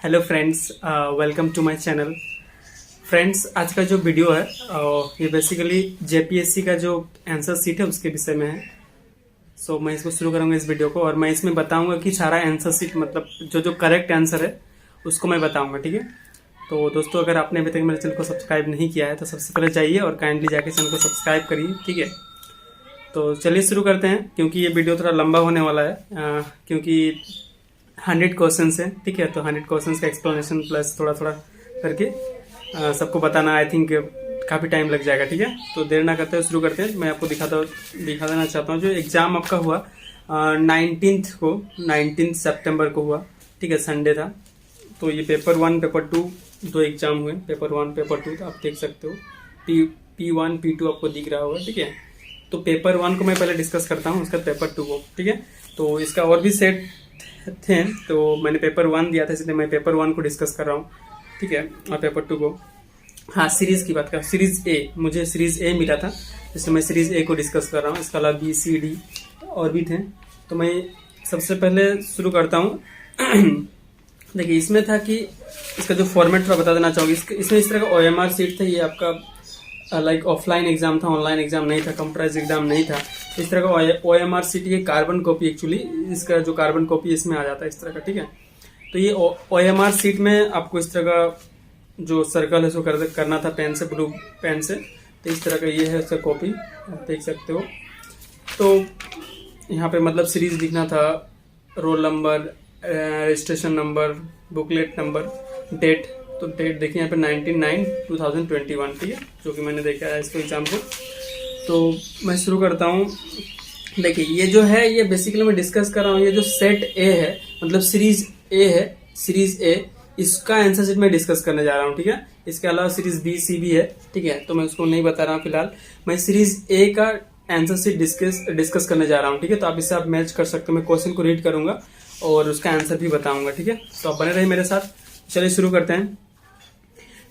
Hello friends, welcome to my channel. Friends, आज का जो वीडियो है ये बेसिकली जेपीएससी का जो आंसर सीट है उसके विषय में है। सो मैं इसको शुरू करूंगा इस वीडियो को, और मैं इसमें बताऊंगा कि सारा आंसर सीट मतलब जो करेक्ट आंसर है उसको मैं बताऊंगा। ठीक है, तो दोस्तों अगर आपने अभी तक मेरे चैनल को सब्सक्राइब नहीं किया है तो सबसे पहले जाइए और काइंडली जाके चैनल को सब्सक्राइब करिए। ठीक है, तो चलिए शुरू करते हैं क्योंकि ये वीडियो थोड़ा लंबा होने वाला है, क्योंकि 100 क्वेश्चन है। ठीक है, तो 100 क्वेश्चन का एक्सप्लेनेशन प्लस थोड़ा थोड़ा करके सबको बताना आई थिंक काफ़ी टाइम लग जाएगा। ठीक है, तो देर ना करते हुए शुरू करते हैं। मैं आपको दिखा देना चाहता हूँ जो एग्ज़ाम आपका हुआ 19 सितंबर को हुआ। ठीक है, संडे था। तो ये पेपर 1 पेपर 2 दो एग्जाम हुए, पेपर 1 पेपर 2। तो आप देख सकते हो P1 P2 आपको दिख रहा होगा। ठीक है, तो पेपर 1 को मैं पहले डिस्कस करता हूँ, उसका पेपर 2 को। ठीक है, तो इसका और भी सेट थे, तो मैंने पेपर 1 दिया था इसलिए मैं पेपर 1 को डिस्कस कर रहा हूँ। ठीक है, और पेपर 2 को, हाँ सीरीज की बात कर, सीरीज ए, मुझे सीरीज ए मिला था इसलिए मैं सीरीज ए को डिस्कस कर रहा हूँ। इसके अलावा बी सी डी और भी थे। तो मैं सबसे पहले शुरू करता हूँ। देखिए, इसमें था कि इसका जो फॉर्मेट थोड़ा बता देना चाहूँगी। इसमें इस तरह का OMR सीट था। ये आपका लाइक ऑफलाइन एग्जाम था, ऑनलाइन एग्जाम नहीं था, कंप्यूटराइज एग्जाम नहीं था। इस तरह का OMR सीट, ये कार्बन कॉपी एक्चुअली, इसका जो कार्बन कॉपी इसमें आ जाता है इस तरह का। ठीक है, तो ये OMR सीट में आपको इस तरह का जो सर्कल है उसको करना था पेन से, ब्लू पेन से। तो इस तरह का ये है इसका कॉपी, आप देख सकते हो। तो यहाँ पे मतलब सीरीज लिखना था, roll number, registration number, booklet number, date. तो डेट देखिए यहाँ पे 19/9/2021। ठीक है, जो कि मैंने देखा है इसको एग्जाम को। तो मैं शुरू करता हूँ। देखिए, ये जो है ये बेसिकली मैं डिस्कस कर रहा हूँ। ये जो सेट ए है मतलब सीरीज ए है, सीरीज ए, इसका आंसर सीट मैं डिस्कस करने जा रहा हूँ। ठीक है, इसके अलावा सीरीज बी सी भी है। ठीक है, तो मैं उसको नहीं बता रहा हूँ फिलहाल। मैं सीरीज ए का आंसर सीट डिस्कस करने जा रहा हूँ। ठीक है, तो आप इससे आप मैच कर सकते हो। मैं क्वेश्चन को रीड करूंगा और उसका आंसर भी बताऊंगा। ठीक है, तो आप बने रहिए मेरे साथ। चलिए शुरू करते हैं।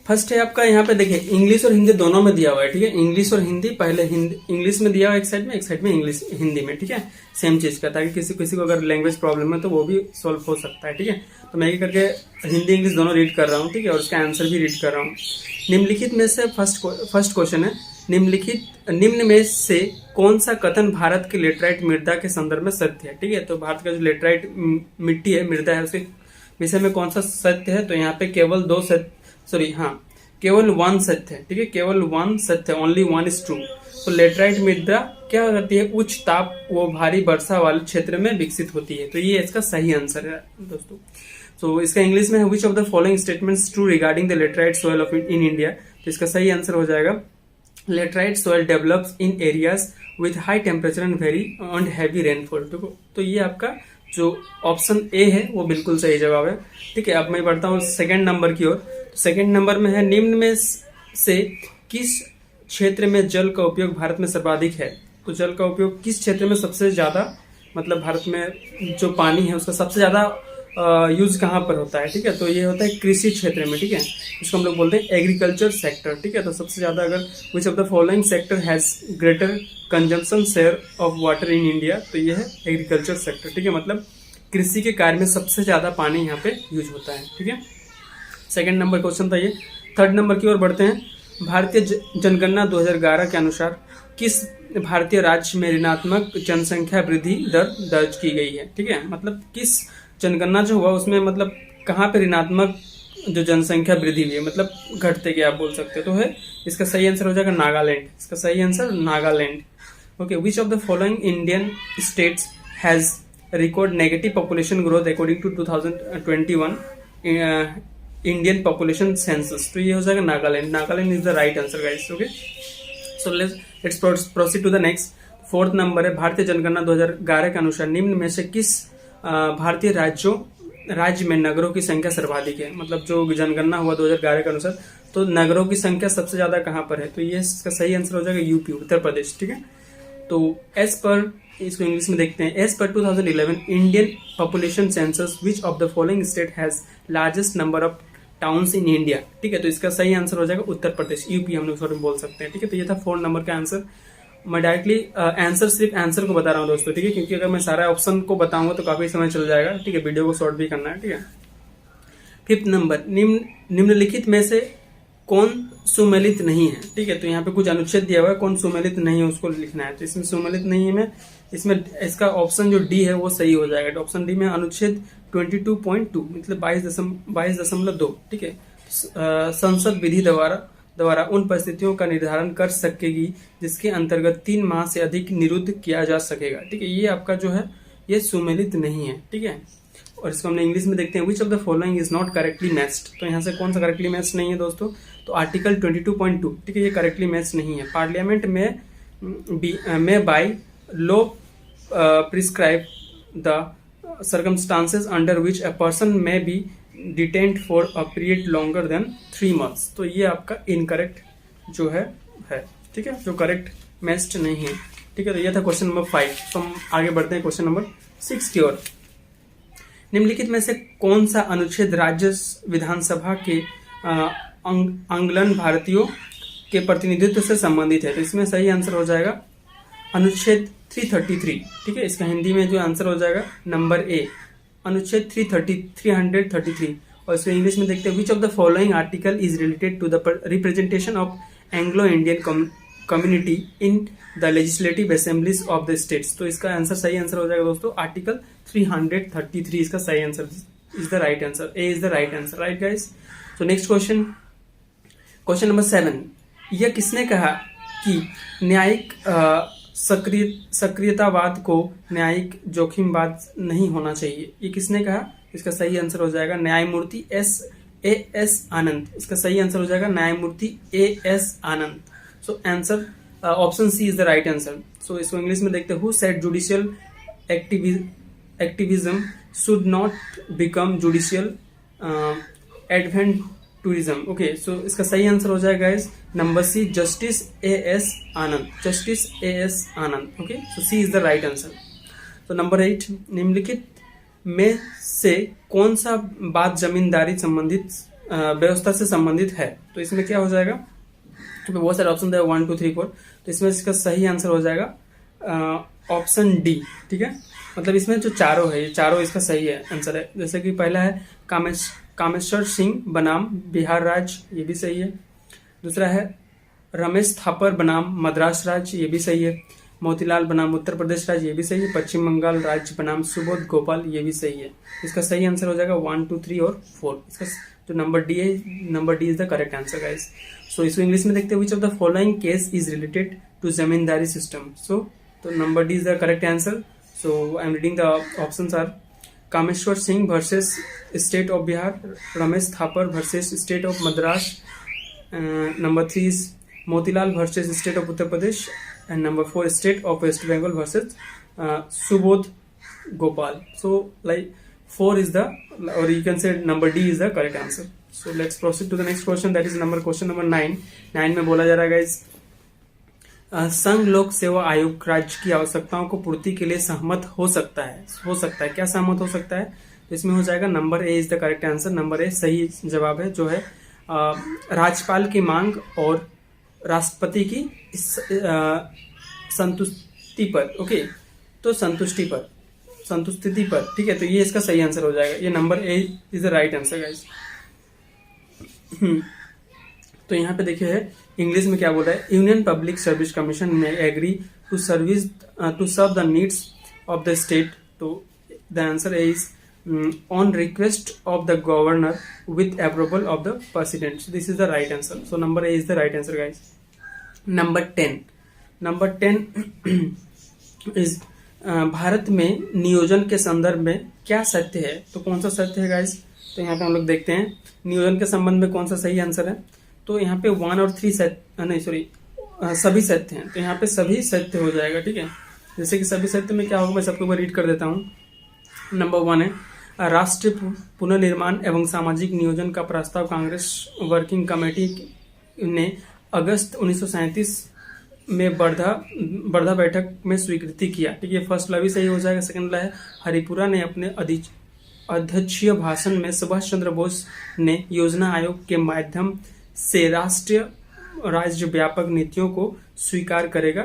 फर्स्ट है आपका, यहाँ पे देखिए इंग्लिश और हिंदी दोनों में दिया हुआ है। ठीक है, इंग्लिश और हिंदी, पहले इंग्लिश में दिया हुआ है एक साइड में इंग्लिश हिंदी में। ठीक है, सेम चीज का, ताकि किसी को अगर लैंग्वेज प्रॉब्लम है तो वो भी सॉल्व हो सकता है। ठीक है, तो मैं ये करके हिंदी इंग्लिश दोनों रीड कर रहा हूँ। ठीक है, और उसका आंसर भी रीड कर रहा हूँ। निम्नलिखित में से फर्स्ट क्वेश्चन है, निम्न में से कौन सा कथन भारत की लेटराइट मृदा के संदर्भ में सत्य है। ठीक है, तो भारत का जो लेटराइट मिट्टी है, मृदा है, उसके विषय में कौन सा सत्य है। तो यहाँ पे केवल केवल 1 सत्य है। ठीक है, केवल 1 सत्य, ओनली 1 इज ट्रू। तो लेटराइट मृदा क्या करती है, उच्च ताप व भारी वर्षा वाले क्षेत्र में विकसित होती है। तो ये इसका सही आंसर है दोस्तों। तो इसका इंग्लिश में है, which of the following statements true regarding the laterite soil of in India. तो इसका सही आंसर हो जाएगा, laterite soil develops in areas with high temperature and very and heavy rainfall. तो ये आपका जो ऑप्शन ए है वो बिल्कुल सही जवाब है। ठीक है, अब मैं बढ़ता हूँ सेकंड नंबर की ओर। सेकंड नंबर में है, निम्न में से किस क्षेत्र में जल का उपयोग भारत में सर्वाधिक है। तो जल का उपयोग किस क्षेत्र में सबसे ज्यादा, मतलब भारत में जो पानी है उसका सबसे ज्यादा यूज कहाँ पर होता है। ठीक है, तो ये होता है कृषि क्षेत्र में। ठीक है, इसको हम लोग बोलते हैं एग्रीकल्चर सेक्टर। ठीक है, तो सबसे ज्यादा अगर विच of the following sector has greater consumption share of water in India, तो ये है एग्रीकल्चर सेक्टर। ठीक है, मतलब कृषि के कार्य में सबसे ज्यादा पानी यहाँ पे यूज होता है। ठीक है, सेकंड नंबर क्वेश्चन था ये। थर्ड नंबर की ओर बढ़ते हैं। भारतीय जनगणना 2011 के अनुसार किस भारतीय राज्य में ऋणात्मक जनसंख्या वृद्धि दर दर्ज की गई है। ठीक है, मतलब किस जनगणना जो हुआ उसमें मतलब कहाँ पे ऋणात्मक जो जनसंख्या वृद्धि हुई है, मतलब घटते गए आप बोल सकते हो। तो है इसका सही आंसर हो जाएगा नागालैंड। इसका सही answer Nagaland. Okay, which of the following Indian states has record negative population growth according to 2021 Indian population census. तो ये हो जाएगा Nagaland. Nagaland is the right answer guys. Okay, so let's proceed to the next. Fourth number है, भारतीय जनगणना 2011 के अनुसार निम्न में से किस भारतीय राज्य में नगरों की संख्या सर्वाधिक है। मतलब जो जनगणना हुआ 2011 के अनुसार, तो नगरों की संख्या सबसे ज्यादा कहाँ पर है। तो ये इसका सही आंसर हो जाएगा यूपी, उत्तर प्रदेश। ठीक है, तो एज पर, इसको इंग्लिश में देखते हैं, एज पर 2011 Indian population census which of the following state has largest number of towns in India. ठीक है, तो इसका सही आंसर हो जाएगा उत्तर प्रदेश, यूपी हम लोग सॉरी बोल सकते हैं। ठीक है, तो ये था 4 नंबर का आंसर। मैं डायरेक्टली सिर्फ आंसर को बता रहा हूँ दोस्तों। ठीक है, क्योंकि अगर मैं सारा ऑप्शन को बताऊंगा तो काफी समय चल जाएगा। ठीक है, वीडियो को शॉर्ट भी करना है। ठीक है, 5th नंबर, निम्नलिखित में से कौन सुमेलित नहीं है। ठीक है, तो यहाँ पे कुछ अनुच्छेद दिया हुआ है, कौन सुमेलित नहीं है उसको लिखना है। तो इसमें सुमेलित नहीं है, में इसमें इसका ऑप्शन जो डी है वो सही हो जाएगा। तो ऑप्शन डी में अनुच्छेद 22.2 मतलब 22.2। ठीक है, संसद विधि द्वारा उन परिस्थितियों का निर्धारण कर सकेगी जिसके अंतर्गत 3 माह से अधिक निरुद्ध किया जा सकेगा। ठीक है, ये आपका जो है ये सुमेलित नहीं है। ठीक है, और इसको हमने इंग्लिश में देखते हैं, which of the following is not correctly matched. तो यहाँ से कौन सा करेक्टली मैच नहीं है दोस्तों, तो आर्टिकल 22.2। ठीक है, ये करेक्टली मैच नहीं है। पार्लियामेंट में by law prescribe the circumstances under which a person may be detained for a period longer than 3 months। तो ये आपका इनकरेक्ट जो है। ठीक है, जो करेक्ट मैच्ड नहीं है। ठीक है, तो ये था क्वेश्चन नंबर 5। तो हम आगे बढ़ते हैं क्वेश्चन नंबर 6 की ओर। निम्नलिखित में से कौन सा अनुच्छेद राज्य विधानसभा के आंगलन भारतीयों के प्रतिनिधित्व से संबंधित है। तो इसमें सही आंसर हो जाएगा अनुच्छेद 333। ठीक है, इसका हिंदी में जो आंसर हो जाएगा नंबर ए, अनुच्छेद 333। और इसको इंग्लिश में देखते हैं, which of the following article is related to the representation of Anglo Indian community in the legislative assemblies of the states. तो इसका आंसर सही आंसर हो जाएगा दोस्तों आर्टिकल 333। इसका सही answer is the right answer, A is the right answer. Right guys, तो next question, question number 7। यह किसने कहा कि न्यायिक सक्रियतावाद को न्यायिक जोखिमवाद नहीं होना चाहिए। ये किसने कहा, इसका सही आंसर हो जाएगा न्यायमूर्ति एस आनंद। इसका सही आंसर हो जाएगा न्यायमूर्ति S Anand. So answer option C is the right answer. So इसको इंग्लिश में देखते हैं, who said judicial activism should not become judicial adventurism. Okay, so इसका सही आंसर हो जाएगा guys number C, justice S Anand. Justice S Anand. Okay, so C is the right answer. तो number 8, निम्नलिखित में से कौन सा बात जमींदारी संबंधित व्यवस्था से संबंधित है। तो इसमें क्या हो जाएगा, तो बहुत सारे ऑप्शन है 1 2 3 4। तो इसमें इसका सही आंसर हो जाएगा ऑप्शन डी। ठीक है, मतलब इसमें जो चारों है, ये चारों इसका सही है आंसर है। जैसे कि पहला है कामेश्वर सिंह बनाम बिहार राज्य, ये भी सही है। दूसरा है रमेश थापर बनाम मद्रास राज्य, ये भी सही है। मोतीलाल बनाम उत्तर प्रदेश राज्य, ये भी सही है। पश्चिम बंगाल राज्य बनाम सुबोध गोपाल, ये भी सही है। इसका सही आंसर हो जाएगा 1 2 3 और 4। इसका जो नंबर डी है, number D is the correct answer guys. So इसको इंग्लिश में देखते हैं, which of the following case is related to zamindari system. So तो number D is the correct answer. So I am reading the options are Kameshwar Singh versus state of Bihar, Romesh Thappar versus state of Madras, number 3 is Motilal versus state of Uttar Pradesh, and number 4 state of West Bengal versus Subodh Gopal. So like 4 is the, or you can say number D is the correct answer. So let's proceed to the next question, that is question number 9. 9 में बोला जा रहा है guys, संघ लोक सेवा आयोग राज्य की आवश्यकताओं को पूर्ति के लिए सहमत हो सकता है। क्या सहमत हो सकता है, तो इसमें हो जाएगा number A is the correct answer. Number A सही जवाब है, जो है राज्यपाल की मांग और राष्ट्रपति की संतुष्टि पर। ओके, तो संतुष्टि पर। ठीक है, तो ये इसका सही आंसर हो जाएगा। ये number A is the right answer guys. तो यहाँ पे देखिए है इंग्लिश में क्या बोल रहा है, यूनियन पब्लिक सर्विस कमीशन में agree to serve the needs of the state. तो the answer is on request of the governor with approval of the president. So this is the right answer. So number A is the right answer guys. Number 10 is Bharat में नियोजन के संदर्भ में क्या सत्य है। तो कौन सा सत्य है गाइस, तो यहाँ पे हम लोग देखते हैं नियोजन के संबंध में कौन सा सही आंसर है। तो यहाँ पे 1 और 3 सभी सत्य हैं। तो यहाँ पे सभी सत्य हो जाएगा। ठीक है, जैसे कि सभी सत्य में क्या होगा, मैं सबको रीड कर देता हूँ। नंबर 1 है राष्ट्रीय पुनर्निर्माण एवं सामाजिक नियोजन का प्रस्ताव कांग्रेस वर्किंग कमेटी ने अगस्त 1937 में वर्धा बैठक में स्वीकृति किया। ठीक है, फर्स्ट वाला भी सही हो जाएगा। सेकंड वाला है हरिपुरा ने अपने अध्यक्षीय भाषण में सुभाष चंद्र बोस ने योजना आयोग के माध्यम से राष्ट्रीय राज्य व्यापक नीतियों को स्वीकार करेगा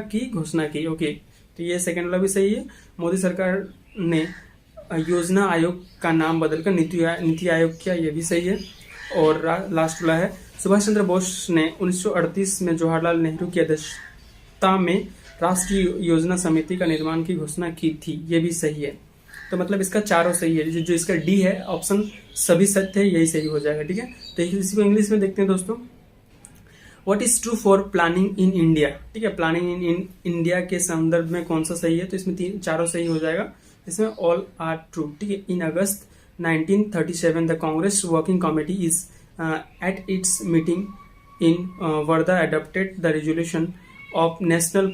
की घोषणा की। ओके, तो ये सेकंड वाला भी सही है। मोदी सरकार ने योजना आयोग का नाम बदलकर नीति आयोग किया, ये भी सही है। और लास्ट वाला है, सुभाष चंद्र बोस ने 1938 में जवाहरलाल नेहरू की अध्यक्षता में राष्ट्रीय योजना समिति का निर्माण की घोषणा की थी, ये भी सही है। तो मतलब इसका चारों सही है, जो इसका डी है ऑप्शन सभी सत्य है, यही सही हो जाएगा। ठीक है, तो इसी को इंग्लिश में देखते हैं दोस्तों। What is true for planning in India. ठीक है, प्लानिंग इन इंडिया के संदर्भ में कौन सा सही है, तो इसमें चारों सही हो जाएगा, इसमें ऑल आर ट्रू। ठीक है, in August 1937 the Congress working committee is at its meeting in Wardha adopted the resolution of national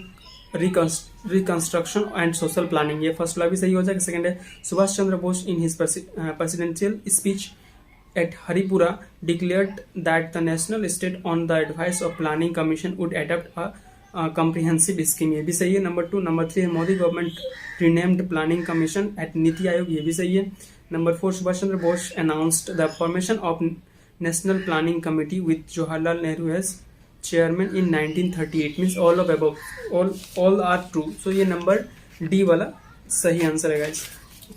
reconstruction and social planning, ये फर्स्ट वाला भी सही हो जाएगा। सेकंड है, Subhash Chandra Bose in his presidential speech at Haripura declared that the national state on the advice of planning commission would adopt a comprehensive scheme, ये भी सही है। नंबर 2 नंबर 3 है, Modi government renamed planning commission at NITI Aayog, ये भी सही है। Number 4 Subhash Chandra Bose announced the formation of national planning committee with Jawaharlal Nehru as chairman in 1938, means all of above, all are true, so ये नंबर डी वाला सही answer है guys.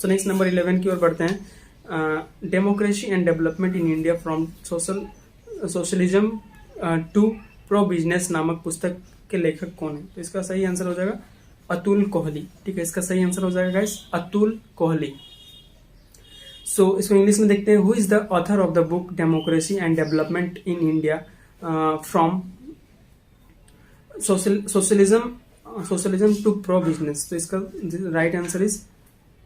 तो next number 11 की ओर बढ़ते हैं। Democracy and development in India from socialism to pro business नामक पुस्तक के लेखक कौन है, तो इसका सही आंसर हो जाएगा अतुल कोहली। ठीक है, इसका सही आंसर हो जाएगा गाइस अतुल कोहली। सो इसको इंग्लिश में देखते हैं। Who is the author of the book democracy and development in India from socialism to pro business, तो इसका right answer is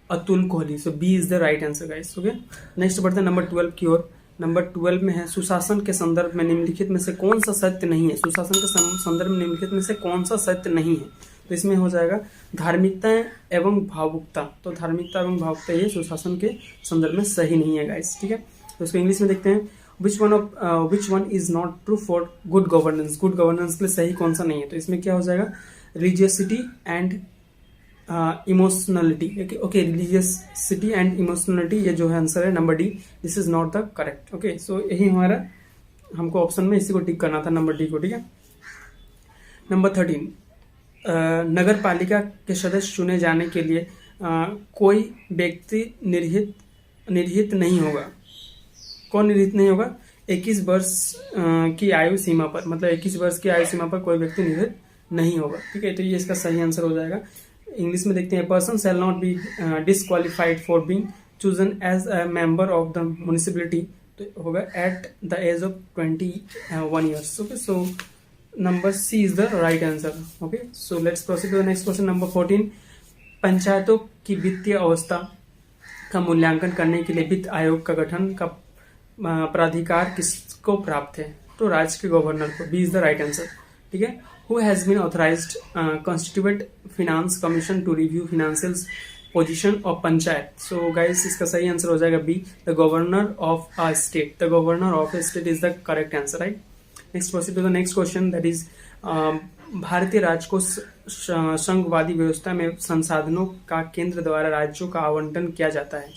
Atul Kohli. So B is the right answer guys. Okay, next बढ़ते हैं number 12 की ओर। Number 12 में है, सुशासन के संदर्भ में निम्नलिखित में से कौन सा सत्य नहीं है। सुशासन के संदर्भ में निम्नलिखित में से कौन सा सत्य नहीं है, तो इसमें हो जाएगा धार्मिकता एवं भावुकता। तो धार्मिकता एवं भावुकता ये सुशासन के संदर्भ में सही नहीं है गाइस। ठीक है, तो इसको इंग्लिश में देखते हैं। Which one is not true for good governance. Good governance के लिए सही कौन सा नहीं है, तो इसमें क्या हो जाएगा religiosity and emotionality. Okay, religiosity and emotionality, ये जो है आंसर है number D, this is not the correct. Okay, so यही हमारा, हमको ऑप्शन में इसी को टिक करना था, नंबर डी को। ठीक है, नंबर 13 नगर पालिका के सदस्य चुने जाने के लिए कोई व्यक्ति निर्हित नहीं होगा। कौन निर्हित नहीं होगा, 21 वर्ष की आयु सीमा पर, मतलब 21 वर्ष की आयु सीमा पर कोई व्यक्ति निर्हित नहीं होगा। ठीक है, तो ये इसका सही आंसर हो जाएगा। इंग्लिश में देखते हैं। Person shall not be disqualified for being chosen as a member of the municipality, तो होगा at the age of 21 years. Okay, so number C is the right answer. Okay, so let's proceed to the next question number 14। पंचायतों की वित्तीय अवस्था का मूल्यांकन करने के लिए वित्त आयोग का गठन का प्राधिकार किसको प्राप्त है, तो राज्य के गवर्नर को। B is the right answer. ठीक है, who has been authorized constitute finance commission to review financial position of panchayat, so guys इसका सही आंसर हो जाएगा B, the governor of a state, the governor of a state is the correct answer, right? Next proceed to the next question, that is भारतीय राजकोष संघवादी व्यवस्था में संसाधनों का केंद्र द्वारा राज्यों का आवंटन किया जाता है।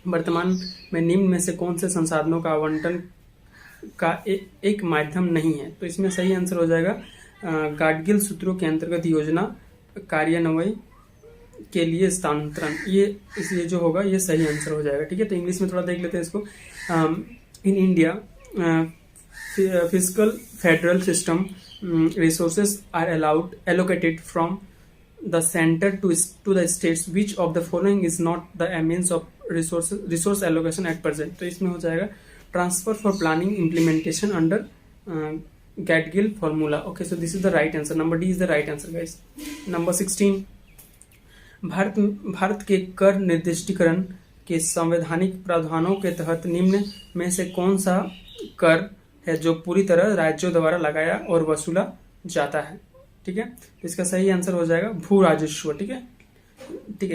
वर्तमान में निम्न में से कौन से संसाधनों का आवंटन का एक माध्यम नहीं है, तो इसमें सही आंसर हो जाएगा गाडगिल सूत्रों के अंतर्गत योजना कार्यान्वयन के लिए स्थानांतरण, ये जो होगा ये सही आंसर हो जाएगा। ठीक है, तो इंग्लिश में थोड़ा देख लेते हैं इसको। In India physical federal system resources are allocated from the centre to the states, which of the following is not the means of resource allocation at present, तो इसमें हो जाएगा transfer for planning implementation under Gatgill formula. Okay, so this is the right answer. Number D is the right answer, guys. Number 16. Bharat के कर निर्दिष्टीकरण के संवैधानिक प्रावधानों के तहत निम्न में से कौन सा कर है जो पूरी तरह राज्यों द्वारा लगाया और वसूला जाता है। ठीक है, तो इसका सही आंसर हो जाएगा भू राजस्व। ठीक है,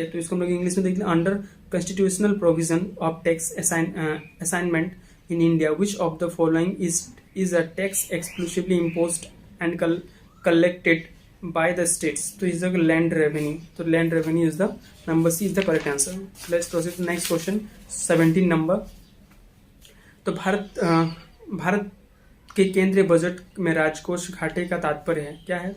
तो इसको हम लोग इंग्लिश में देख लें। Under constitutional provision of tax assignment in India, which of the following is a tax exclusively imposed and collected by the states, तो is the land revenue, तो land revenue is the number C is the correct answer. Let's proceed to next question 17 number। तो भारत के केंद्रीय budget में राजकोष घाटे का तात्पर्य है क्या है,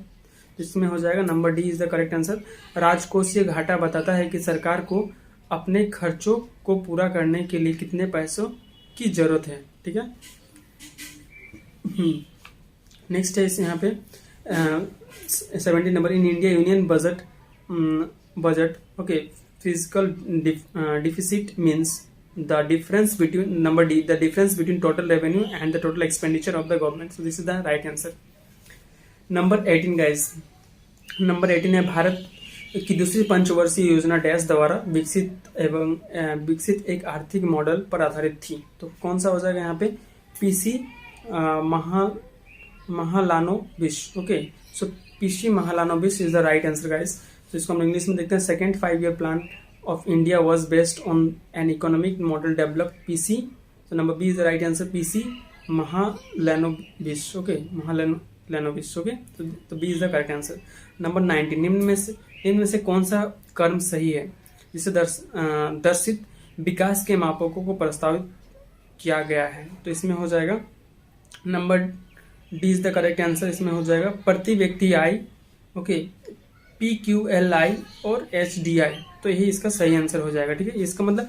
इसमें हो जाएगा number D is the correct answer. राजकोषीय घाटा बताता है कि सरकार को अपने खर्चों को पूरा करने के लिए कितने पैसों की जरूरत है, ठीक है। नेक्स्ट है इस यहाँ पे 70 number, in India union budget okay physical deficit means the difference between number D, the difference between total revenue and the total expenditure of the government. So this is the right answer. Number 18 guys, number 18 है भारत की दूसरी पंचवर्षीय योजना dash द्वारा विकसित एक आर्थिक model पर आधारित थी। तो कौन सा हो जाएगा यहाँ पे, PC Mahalanobis, okay. So PC Mahalanobis is the right answer guys. तो इसको हम इंग्लिश में देखते हैं, second 5-year plan of India was based on an economic model developed PC. So number B is the right answer, PC Mahalanobis, okay, Mahalanobis, okay. तो B is the correct answer. Number 19, निम्न में से कौन सा कर्म सही है जिसे दर्शित विकास के मापकों को प्रस्तावित किया गया है। तो इसमें हो जाएगा number D is the correct answer, इसमें हो जाएगा प्रति व्यक्ति आय, ओके, PQLI और HDI। तो यही इसका सही आंसर हो जाएगा, ठीक है। इसका मतलब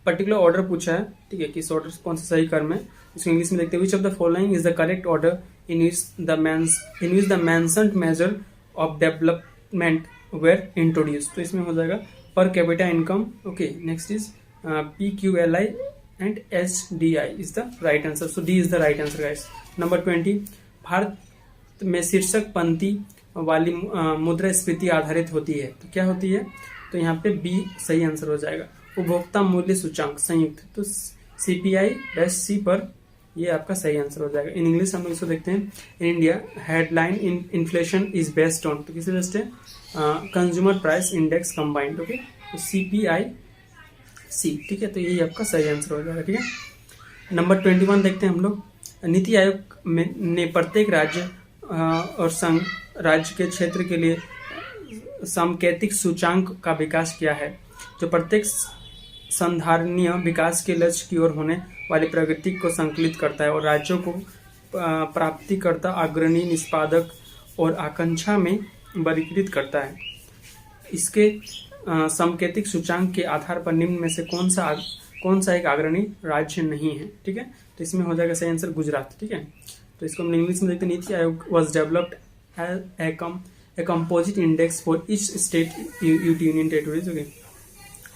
पर्टिकुलर ऑर्डर पूछा है, ठीक है, किस ऑर्डर कौन सा सही कर्म है। इसको इंग्लिश में देखते हैं, which of the following is the correct order in which the mentioned major of development were introduce. तो इसमें हो जाएगा per capita income, okay. Next is PQLI and HDI is the right answer. So D is the right answer guys. Number 20, भारत में शीर्षक पंक्ति वाली मुद्रास्फीति आधारित होती है, तो क्या होती है, तो यहाँ पे बी सही आंसर हो जाएगा। उपभोक्ता मूल्य सूचांक संयुक्त, तो CPI-C पर ये आपका सही आंसर हो जाएगा। इन इंग्लिश हम लोग इसको देखते हैं, in India headline inflation is based on, तो किसी बेस्ड है, consumer price index combined, okay. तो CPI-C, ठीक है, तो यही आपका सही आंसर हो जाएगा, ठीक है। नंबर 21 देखते हैं हम लोग, नीति आयोग ने प्रत्येक राज्य और संघ राज्य के क्षेत्र के लिए सांकेतिक सूचांक का विकास किया है, जो प्रत्येक संधारणीय विकास के लक्ष्य की ओर होने वाली प्रगति को संकलित करता है और राज्यों को प्राप्तिकर्ता, अग्रणी, निष्पादक और आकांक्षा में वर्गीकृत करता है। इसके सांकेतिक सूचांक के आधार पर निम्न में से कौन सा एक अग्रणी राज्य नहीं है, ठीक है। तो इसमें हो जाएगा सही आंसर गुजरात, ठीक है। तो इसको हम इंग्लिश में देखते हैं, NITI Aayog was developed a composite index for each state union territories, okay,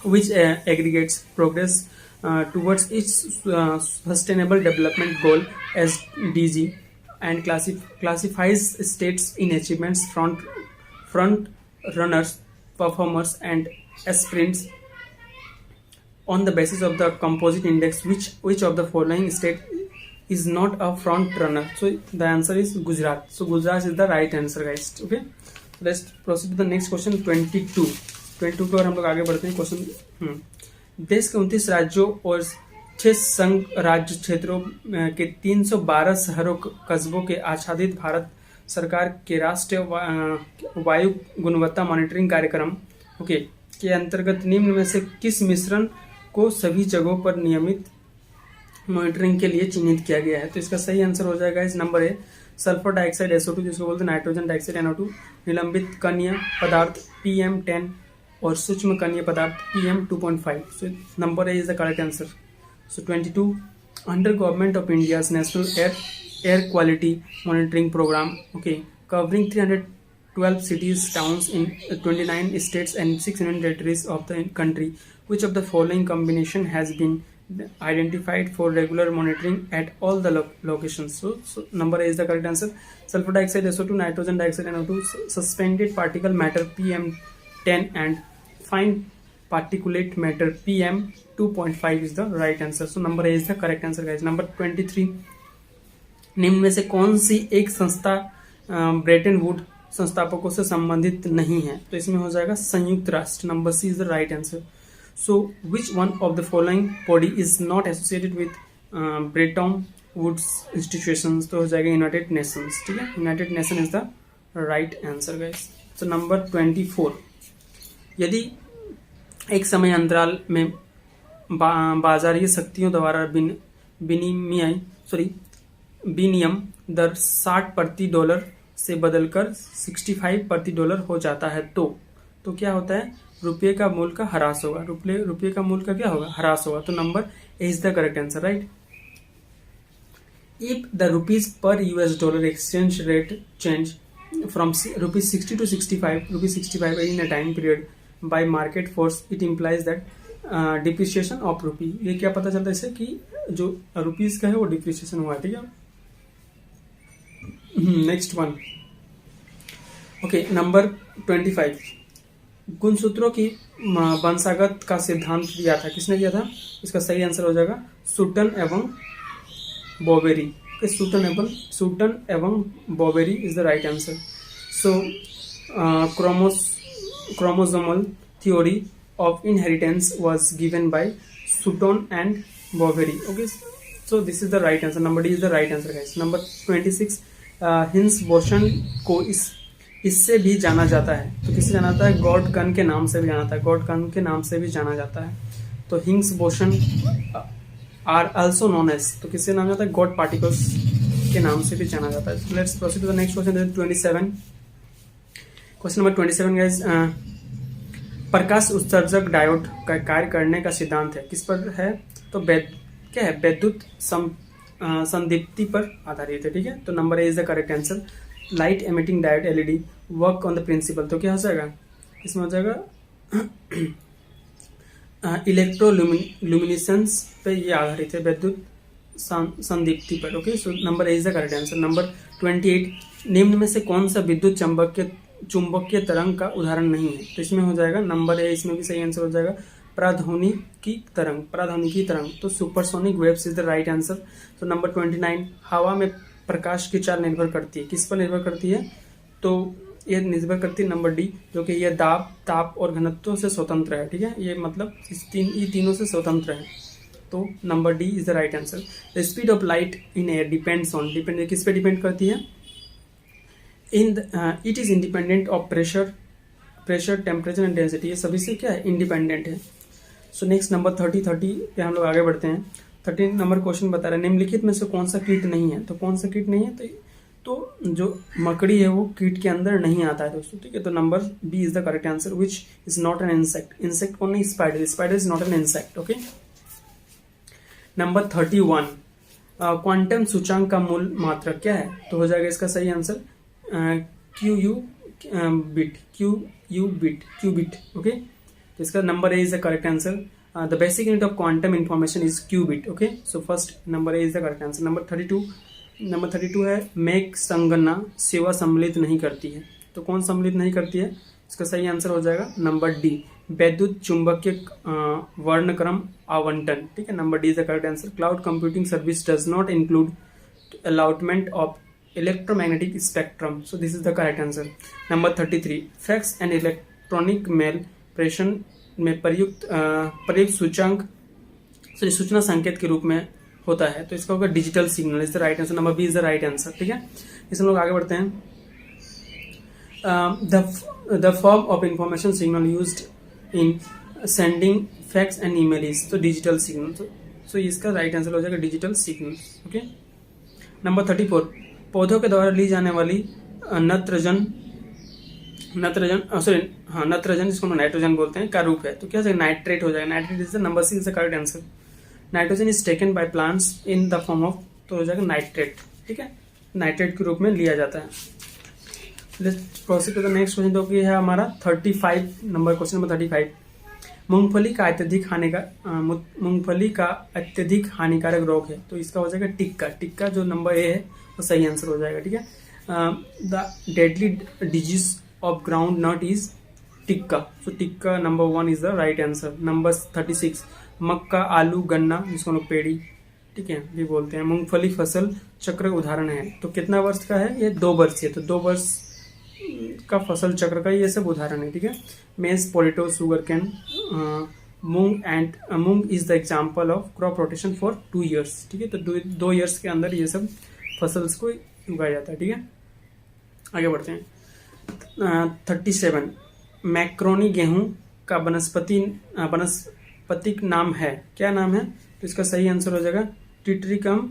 which aggregates progress towards each sustainable development goal SDG and classifies states in achievements, front runners, performers and aspirants on the basis of the composite index. Which of the following state is not a front runner? So the answer is Gujarat. So Gujarat is the right answer guys, okay. Let's proceed to the next question 22 की ओर हम लोग आगे बढ़ते हैं। Question, देश के 29 राज्यों और 6 संघ राज्य क्षेत्रों के 312 शहरों कस्बों के आच्छादित भारत सरकार के राष्ट्रीय वायु गुणवत्ता मॉनिटरिंग कार्यक्रम, ओके, के अंतर्गत निम्न में से किस मिश्रण को सभी जगहों पर नियमित मॉनिटरिंग के लिए चिन्हित किया गया है? तो इसका सही आंसर हो जाएगा इस नंबर है सल्फर डाइऑक्साइड SO2, जिसको बोलते हैं नाइट्रोजन डाइऑक्साइड NO2, निलंबित कणीय पदार्थ PM10 और सूक्ष्म कणीय पदार्थ PM2.5। So number A is the correct answer. So 22, under government of India's national air quality monitoring programme, okay, covering 312 cities, towns in 29 states and 6 union territories of the country, which of the following combination has been identified for regular monitoring at all the locations? So number A is the correct answer. Sulfur dioxide SO2, nitrogen dioxide NO2, suspended particle matter PM10 and fine particulate matter PM2.5 is the right answer. So number A is the correct answer guys. Number 23, निम्न में से कौन सी एक संस्था Brayton would संस्थापकों से संबंधित नहीं है? तो इसमें हो जाएगा संयुक्त राष्ट्र। Number C is the right answer. So which one of the following body is not associated with Bretton Woods institutions? तो हो जाएगा यूनाइटेड नेशंस, ठीक है, United nation is the right answer guys. तो नंबर 24, यदि एक समय अंतराल में बाजारीय शक्तियों द्वारा विनिमय दर 60 प्रति डॉलर से बदलकर 65 प्रति डॉलर हो जाता है, तो क्या होता है? रुपये का मूल्य का ह्रास होगा, रुपये का मूल्य का क्या होगा, ह्रास होगा। तो number A is the correct answer, right. If the rupees per US dollar exchange rate change from rupees 60 to 65 in a time period by market force, it implies that depreciation of rupee. ये क्या पता चलता है इससे कि जो rupees का है वो डिप्रिसिएशन हुआ, ठीक है। नेक्स्ट वन, ओके, नंबर 25, गुणसूत्रों की वंशागत का सिद्धांत दिया था, किसने दिया था? इसका सही आंसर हो जाएगा सूटन एवं बॉवेरी। सूटन एवं Boveri is the right answer. So chromosomal theory of inheritance was given by Sutton and Boveri. Okay, so this is the right answer. Number D is the right answer, guys. Number 26, hints boson को इससे भी जाना जाता है, तो किससे जाना जाता है? गॉड गन के नाम से भी जाना जाता है, गॉड गन के नाम से भी जाना जाता है। तो Higgs boson are also known as, तो किससे नाम जाता है? गॉड पार्टिकल्स के नाम से भी जाना जाता है। Let's proceed to the next question, 27। Question number 27, guys, प्रकाश उत्सर्जक डायोड का कार्य करने का सिद्धांत है, किस पर है? तो क्या है? वैद्युत संदीप्ति पर आधारित है, ठीक है। तो number A is the correct answer. Light emitting diode LED work on the principle, तो क्या हो जाएगा? इसमें हो जाएगा इलेक्ट्रोल्यूमिनेसेंस पे ये आधारित है, वैद्युत संदीप्ति पर। Okay, so number A is the correct answer. Number 28, निम्न में से कौन सा विद्युत चुंबकीय तरंग का उदाहरण नहीं है? तो इसमें हो जाएगा नंबर ए, इसमें भी सही आंसर हो जाएगा प्राध्वनिकी तरंग। तो supersonic waves is the right answer. तो नंबर 29, हवा में प्रकाश की चाल निर्भर करती है, किस पर निर्भर करती है? तो ये निर्भर करती है नंबर डी, जो कि ये दाब, ताप और घनत्व से स्वतंत्र है, ठीक है। ये मतलब ये तीनों से स्वतंत्र है। तो number D is the right answer. The speed of light in air depends on, किस पे डिपेंड करती है? It is independent of pressure, temperature and density, ये सभी से क्या है? इंडिपेंडेंट है। सो नेक्स्ट नंबर 30 पे हम लोग आगे बढ़ते हैं। 13 नंबर क्वेश्चन बता रहा है, निम्नलिखित में से कौन सा कीट नहीं है? तो कौन सा कीट नहीं है? तो जो मकड़ी है वो कीट के अंदर नहीं आता है दोस्तों, ठीक है। तो number B is the correct answer, which is not an insect. Insect कौन नहीं? Spider is not an insect. Okay, number 31, quantum सूचांक का मूल मात्रक क्या है? तो हो जाएगा इसका सही आंसर क्यूबिट। ओके, तो इसका number A is the correct answer. The basic unit of quantum information is qubit. Okay, so first number A is the correct answer. Number 32 है, मेक संगणना सेवा सम्मिलित नहीं करती है, तो कौन सम्मिलित नहीं करती है? इसका सही आंसर हो जाएगा नंबर डी, वैद्युत चुंबकीय वर्णक्रम आवंटन, ठीक है। Number D is the correct answer. Cloud computing service does not include allotment of electromagnetic spectrum, so this is the correct answer. Number 33, fax and electronic mail प्रेषण में प्रयुक्त सूचकांक सूचना संकेत के रूप में होता है, तो इसका होगा digital signal is the right answer. Number B is the right answer, ठीक है। इसमें लोग आगे बढ़ते हैं। The form of information signal used in sending fax and email is, तो डिजिटल सिग्नल, सो इसका राइट आंसर हो जाएगा डिजिटल सिग्नल। ओके, नंबर 34, पौधों के द्वारा ली जाने वाली नत्रजन जिसको हम नाइट्रोजन बोलते हैं का रूप है, तो क्या नाइट्रेट हो जाएगा। Nitrate is the number C is the correct answer. Nitrogen is taken by plants in the form of, तो हो जाएगा नाइट्रेट, ठीक है, नाइट्रेट के रूप में लिया जाता है। Let's proceed to the next question, जो कि है हमारा 35 नंबर क्वेश्चन नंबर 35। मूंगफली का अत्यधिक हानिकारक रोग है, तो इसका हो जाएगा टिक्का, जो नंबर ए है वो सही आंसर हो जाएगा, ठीक है। The deadly disease of groundnut is tikka, so tikka number 1 is the right answer. Number 36, मक्का, आलू, गन्ना जिसको लोग पेड़ी, ठीक है, भी बोलते हैं, मूंगफली फसल चक्र उदाहरण है। तो कितना वर्ष का है? ये 2 वर्ष है, तो 2 वर्ष का फसल चक्र का ये सब उदाहरण है, ठीक है। मेज, potato, sugar cane, moong is the example of crop rotation for 2 years, ठीक है। तो 2 ईयर्स के अंदर ये सब फसल्स को उगाया जाता है, ठीक है। आगे बढ़ते हैं। 37, मैक्रोनी गेहूं का वनस्पतिक नाम है, क्या नाम है? तो इसका सही आंसर हो जाएगा triticum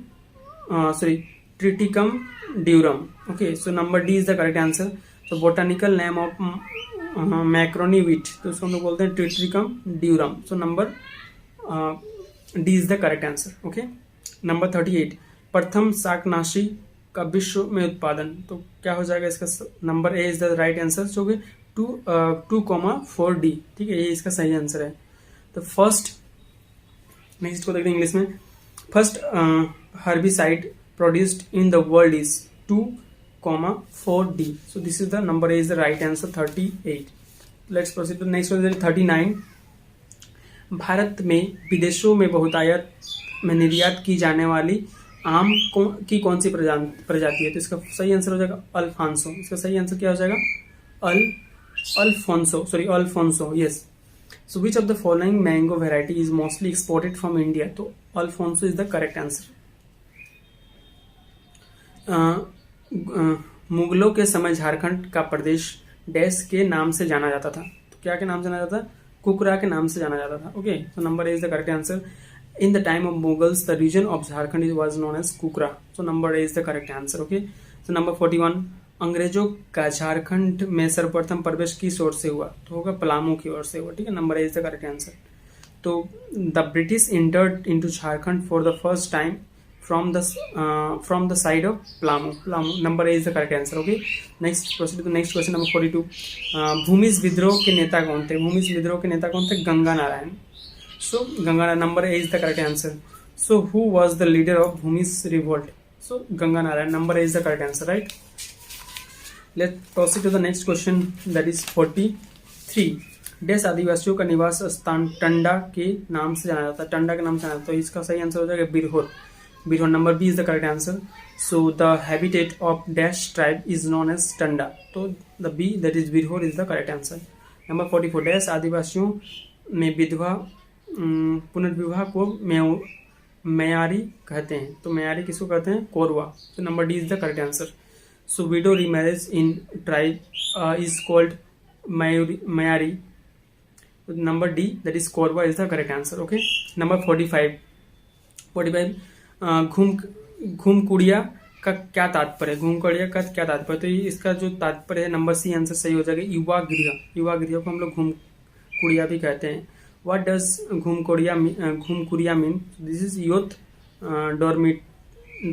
durum. Okay, so number D is the correct answer. तो botanical name of macaroni wheat, तो इसको हम लोग बोलते हैं triticum durum. So number D is the correct answer. Okay, number 38, प्रथम शाकनाशी का विश्व में उत्पादन, तो क्या हो जाएगा इसका? Number A is the right answer, जो कि 2,4D, ठीक है, ये इसका सही आंसर है। तो फर्स्ट, नेक्स्ट को देखते हैं इंग्लिश में। First herbicide produced in the world is 2,4D, so this is the number A is the right answer 38। Let's proceed to next question 39। भारत में विदेशों में बहुतायत में निर्यात की जाने वाली आम की कौन सी प्रजाति है? तो इसका सही आंसर हो जाएगा अल्फांसो। इसका सही आंसर क्या हो जाएगा? Alphonso, yes. So which of the following mango variety is mostly exported from India? तो Alphonso is the correct answer. मुगलों के समय झारखंड का प्रदेश डैश के नाम से जाना जाता था, तो क्या के नाम से जाना जाता था? कुकरा के नाम से जाना जाता था। ओके, तो number A is the correct answer. In the time of Mughals, the region of Jharkhand was known as Kukra. So number A is the correct answer. Okay. So number 41, अंग्रेजों का झारखंड में सर्वप्रथम प्रवेश किस ओर से हुआ? तो होगा पलामू की ओर से हुआ, ठीक है। Number A is the correct answer. तो the British entered into Jharkhand for the first time from the side of Palamu. Number A is the correct answer. Okay, next proceed to next question number 42। Bhumij विद्रोह के नेता कौन थे? भूमिज विद्रोह के नेता कौन थे? Ganga Narayan. So Ganga, number A is the correct answer. So who was the leader of Bhumi's revolt? So Ganga Narayan, number A is the correct answer, right? Let's proceed to the next question, that is 43. देश आदिवासियों का निवास स्थान टंडा के नाम से जाना जाता है, टंडा के नाम से जाना जाता है। तो इसका सही आंसर हो जाएगा Birhor. Birhor, number B is the correct answer. So the habitat of dash tribe is known as Tanda, तो the B that is Birhor is the correct answer. Number 44, dash आदिवासियों में विधवा पुनर्विवाह को मयारी कहते हैं, तो मयारी किसको कहते हैं? कोरवा। तो number D is the correct answer. So widow remarriage in tribe is called Mayari, number D that is Korwa is the correct answer. Okay, number 45 घूमकुड़िया का क्या तात्पर्य? घूमकुड़िया का क्या तात्पर्य? तो इसका जो तात्पर्य है, नंबर सी आंसर सही हो जाएगा, युवा गृह। युवा गृह को हम लोग घूमकुड़िया भी कहते हैं। What does घूमकुड़िया mean? This is youth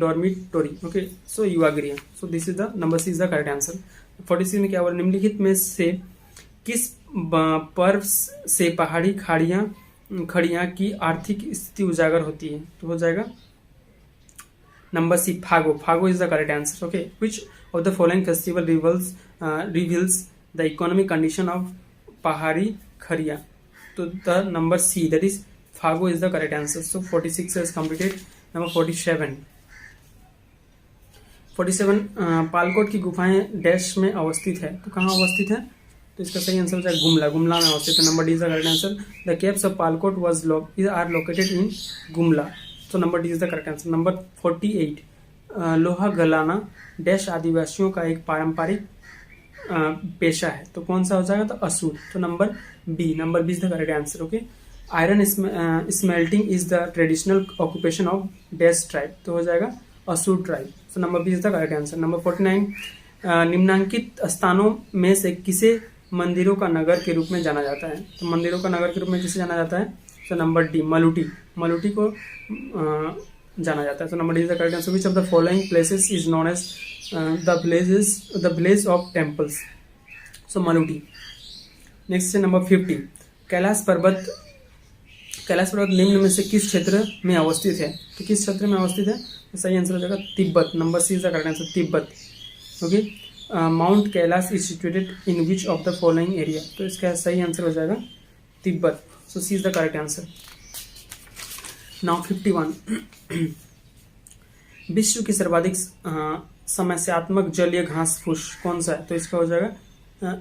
dormitory. Okay, so युवा गृह। So this is the number C is the correct answer। 46 में क्या हुआ? निम्नलिखित में से किस पर्व से पहाड़ी खड़ियां की आर्थिक स्थिति उजागर होती है? तो हो जाएगा number C, Phago. Phago is the correct answer. Okay, which of the following festival reveals the economic condition of Pahari Kharia? तो the number C that is Phago is the correct answer. So 46 is completed. Number 47 Palkot की गुफाएं डैश में अवस्थित है, तो कहाँ अवस्थित है? तो इसका सही आंसर हो जाएगा गुमला में अवस्थित है। Number D is the correct answer. The caves of Palkot are located in Gumla, तो number D is the correct answer. Number 48 लोहा गलाना डैश आदिवासियों का एक पारंपरिक पेशा है, तो कौन सा हो जाएगा? तो असूर, तो number B is the correct answer. Okay, iron smelting is the traditional occupation of dash tribe, तो हो जाएगा असूर ट्राइब, तो number B is the correct answer. Number 49 निम्नांकित स्थानों में से किसे मंदिरों का नगर के रूप में जाना जाता है? तो मंदिरों का नगर के रूप में किसे जाना जाता है? तो नंबर डी मलुटी को जाना जाता है, तो number D is the correct answer. Which of the following places is known as the village of temples? So Maluti. Next है नंबर 50 कैलाश पर्वत निम्न में से किस क्षेत्र में अवस्थित है? तो किस क्षेत्र में अवस्थित है? तो सही आंसर हो जाएगा Tibet, number C is the correct answer, Tibet. Okay, mount Kailash is situated in which of the following area? तो इसका सही आंसर हो जाएगा Tibet, so C is the correct answer. Now 51 विश्व की सर्वाधिक समस्यात्मक जलीय घास फूस कौन सा है? तो इसका हो जाएगा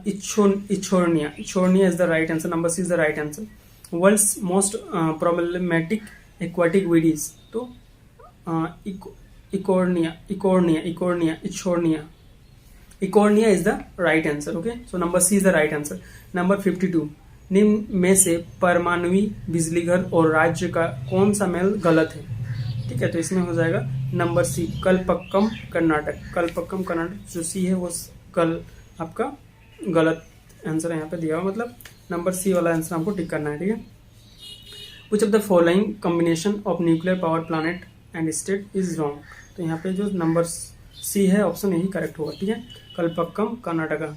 eichhornia is the right answer, number C is the right answer. World's most problematic aquatic weeds, तो eichhornia is the right answer. Okay, so number C is the right answer. Number 52 निम्न में से परमाणुवी बिजलीघर और राज्य का कौन सा मेल गलत है? ठीक है, तो इसमें हो जाएगा नंबर सी कलपक्कम कर्नाटक, जो सी है वो कल आपका गलत आंसर यहाँ पे दिया हुआ, मतलब नंबर सी वाला आंसर हमको टिक करना है, ठीक है। Which of the following combination of nuclear power planet and state is wrong. तो यहाँ पे जो नंबर सी है ऑप्शन यही करेक्ट होगा, ठीक है। कल्पक्कम कर्नाटका।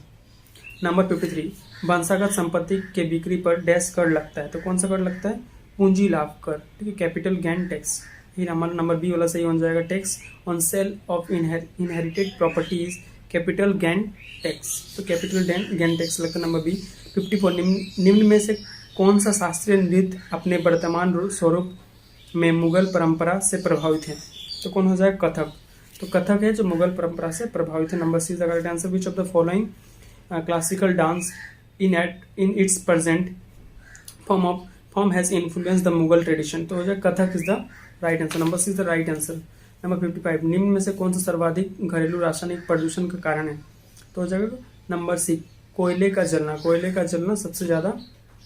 नंबर 53 वंशागत संपत्ति के बिक्री पर डैश कर लगता है, तो कौन सा कर लगता है? पूंजी लाभ कर, ठीक है, कैपिटल गेन टैक्स। फिर हमारा नंबर बी वाला सही हो जाएगा, tax on sale of inherited properties capital gain tax, तो कैपिटल गेन टैक्स लगता है नंबर बी। 54 निम्न में से कौन सा शास्त्रीय नृत्य अपने वर्तमान स्वरूप में मुगल परंपरा से प्रभावित है? तो कौन हो जाएगा? कथक। तो कथक है जो मुगल परंपरा से प्रभावित है। Number C is the correct answer. Which of the following classical dance in its present form has influence the Mughal tradition, तो हो जाएगा Kathak is the right answer. Number C is the right answer. Number 55 निम्न में से कौन सा सर्वाधिक घरेलू रासायनिक प्रदूषण का कारण है? तो हो जाएगा नंबर सी, कोयले का जलना। कोयले का जलना सबसे ज्यादा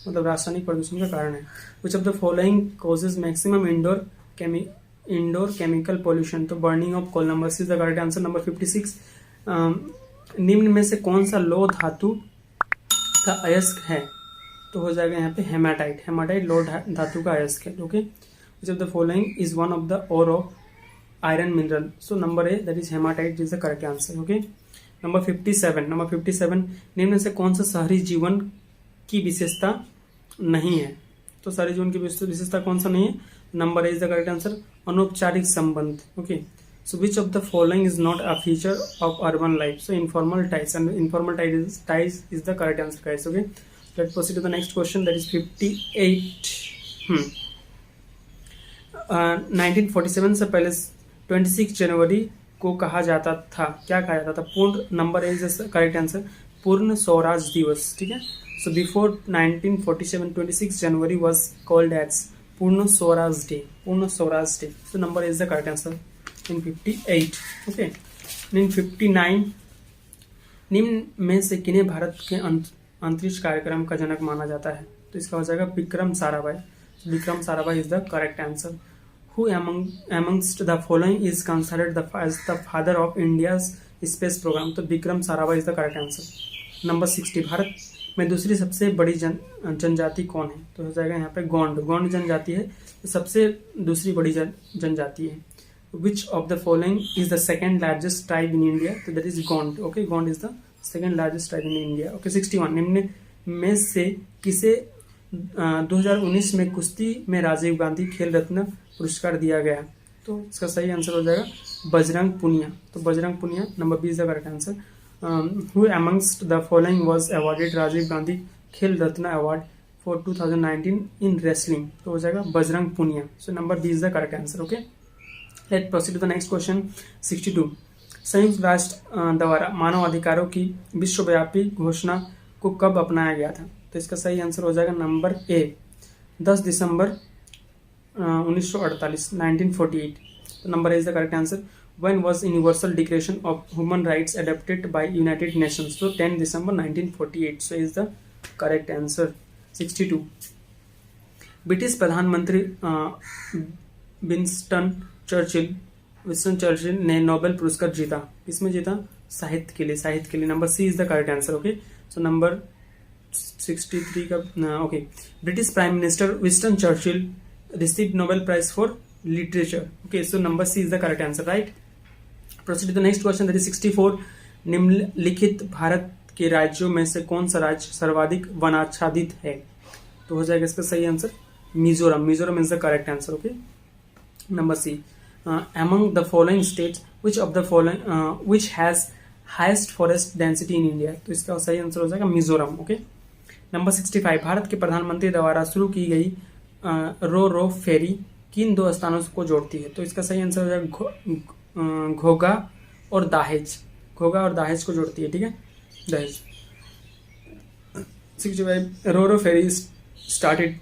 मतलब रासायनिक प्रदूषण का कारण है। Which of the following causes maximum indoor chemical pollution, तो burning of coal. Number C is the correct answer. Number 56 निम्न में से कौन सा लौह धातु का अयस्क है? तो हो जाएगा यहाँ पे हेमाटाइट। हेमाटाइट लौह धातु का अयस्क है, okay. Which of the following is one of the ore of iron mineral, so number A that is hematite is the correct answer, okay. Number 57 निम्न से कौन सा शहरी जीवन की विशेषता नहीं है? तो शहरी जीवन की विशेषता कौन सा नहीं है? Number A is the correct answer, अनौपचारिक संबंध, okay. So which of the following is not a feature of urban life? So informal ties, and informal ties is the correct answer, guys. Okay, let's proceed to the next question, that is 58. 1947 से पहले 26 जनवरी को कहा जाता था, क्या कहा जाता था? पूर्ण, number is the correct answer, पूर्ण स्वराज दिवस, ठीक है। So before 1947, 26 January was called as पूर्ण स्वराज डे, पूर्ण Swaraj day. So number is the correct answer in 58, okay। in 59 निम्न में से किन्हें भारत के अंतरिक्ष कार्यक्रम का जनक माना जाता है? तो इसका हो जाएगा Vikram Sarabhai. Vikram Sarabhai is the correct answer. Who amongst the following is considered as the father of India's space program? तो Vikram Sarabhai is the correct answer. Number 60 Bharat में दूसरी सबसे बड़ी जनजाति कौन है? तो हो जाएगा यहाँ पे गोंड। गोंड जनजाति है, तो सबसे दूसरी बड़ी जनजाति है। Which of the following is the second largest tribe in India? So that is Gond. Okay, Gond is the second largest tribe in India. Okay, 61 निम्न में से किसे 2019 में कुश्ती में राजीव गांधी खेल रत्न पुरस्कार दिया गया? तो इसका सही आंसर हो जाएगा बजरंग पुनिया। तो Bajrang Punia number B is the correct answer. Who amongst the following was awarded Rajiv Gandhi Khel Ratna award for 2019 in wrestling? तो हो जाएगा Bajrang Punia. So number B is the correct answer, okay. Let's proceed to the next question, 62 संयुक्त राष्ट्र द्वारा मानव अधिकारों की विश्वव्यापी घोषणा को कब अपनाया गया था? तो इसका सही आंसर हो जाएगा नंबर ए 10 दिसंबर 1948, 1948। तो number A is the correct answer. When was Universal Declaration of Human Rights adopted by United Nations? तो 10 दिसंबर 1948, so is the correct answer। 62 British प्रधानमंत्री विंस्टन चर्चिल ने नोबेल पुरस्कार जीता, किसमें जीता? साहित्य के लिए, साहित्य के लिए। Number C is the correct answer, okay. So number 63 का, okay. British prime minister Winston Churchill received Nobel prize for literature, okay. So number C is the correct answer, right. Proceed to the next question, that is 64 निम्नलिखित भारत के राज्यों में से कौन सा राज्य सर्वाधिक वनाच्छादित है? तो हो जाएगा इसका सही answer Mizoram. Mizoram is the correct answer, okay. Number C among the following states which of the following which has highest forest density in India? तो इसका सही आंसर हो जाएगा मिजोरम, ओके। नंबर 65 भारत के प्रधानमंत्री द्वारा शुरू की गई रो फेरी किन दो स्थानों को जोड़ती है? तो इसका सही आंसर हो जाएगा घोघा और दाहेज। घोघा और दाहेज को जोड़ती है, ठीक है, Dahej. 65 ro ferry started